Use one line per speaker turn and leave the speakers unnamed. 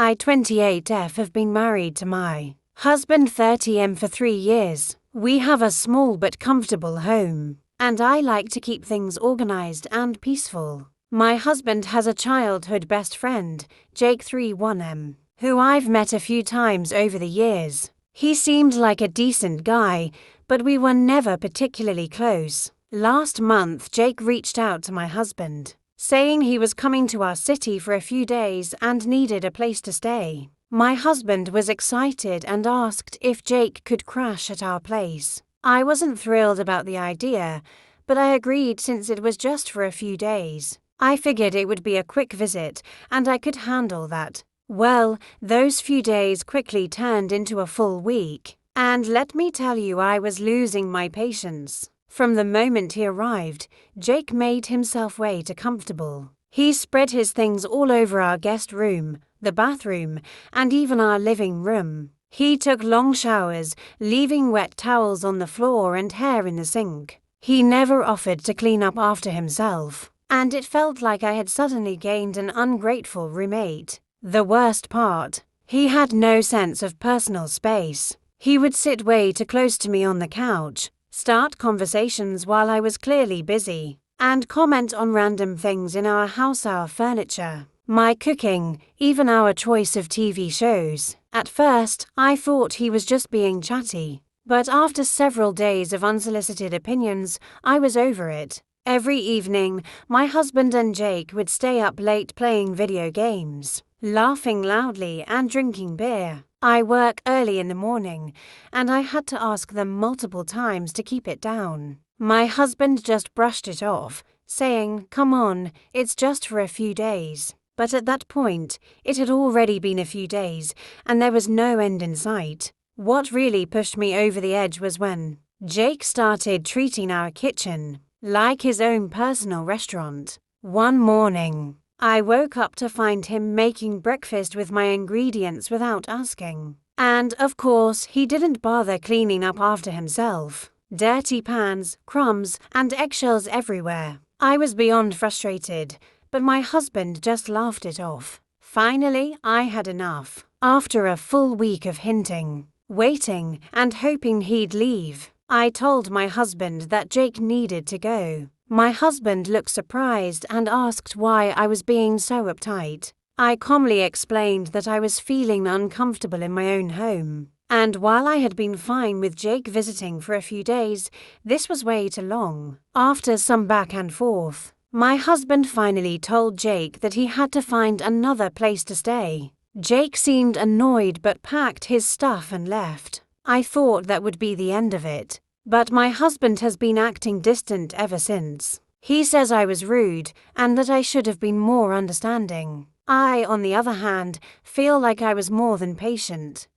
I, 28F, have been married to my husband, 30M, for 3 years. We have a small but comfortable home, and I like to keep things organized and peaceful. My husband has a childhood best friend, Jake, 31M, who I've met a few times over the years. He seemed like a decent guy, but we were never particularly close. Last month, Jake reached out to my husband, saying he was coming to our city for a few days and needed a place to stay. My husband was excited and asked if Jake could crash at our place. I wasn't thrilled about the idea, but I agreed since it was just for a few days. I figured it would be a quick visit and I could handle that. Well, those few days quickly turned into a full week, and let me tell you, I was losing my patience. From the moment he arrived, Jake made himself way too comfortable. He spread his things all over our guest room, the bathroom, and even our living room. He took long showers, leaving wet towels on the floor and hair in the sink. He never offered to clean up after himself, and it felt like I had suddenly gained an ungrateful roommate. The worst part, he had no sense of personal space. He would sit way too close to me on the couch, start conversations while I was clearly busy, and comment on random things in our house, our furniture, my cooking, even our choice of TV shows. At first, I thought he was just being chatty, but after several days of unsolicited opinions, I was over it. Every evening, my husband and Jake would stay up late playing video games, laughing loudly and drinking beer. I work early in the morning, and I had to ask them multiple times to keep it down. My husband just brushed it off, saying, "Come on, it's just for a few days." But at that point, it had already been a few days, and there was no end in sight. What really pushed me over the edge was when Jake started treating our kitchen like his own personal restaurant. One morning, I woke up to find him making breakfast with my ingredients without asking. And, of course, he didn't bother cleaning up after himself. Dirty pans, crumbs, and eggshells everywhere. I was beyond frustrated, but my husband just laughed it off. Finally, I had enough. After a full week of hinting, waiting, and hoping he'd leave, I told my husband that Jake needed to go. My husband looked surprised and asked why I was being so uptight. I calmly explained that I was feeling uncomfortable in my own home, and while I had been fine with Jake visiting for a few days, this was way too long. After some back and forth, my husband finally told Jake that he had to find another place to stay. Jake seemed annoyed but packed his stuff and left. I thought that would be the end of it, but my husband has been acting distant ever since. He says I was rude and that I should have been more understanding. I, on the other hand, feel like I was more than patient.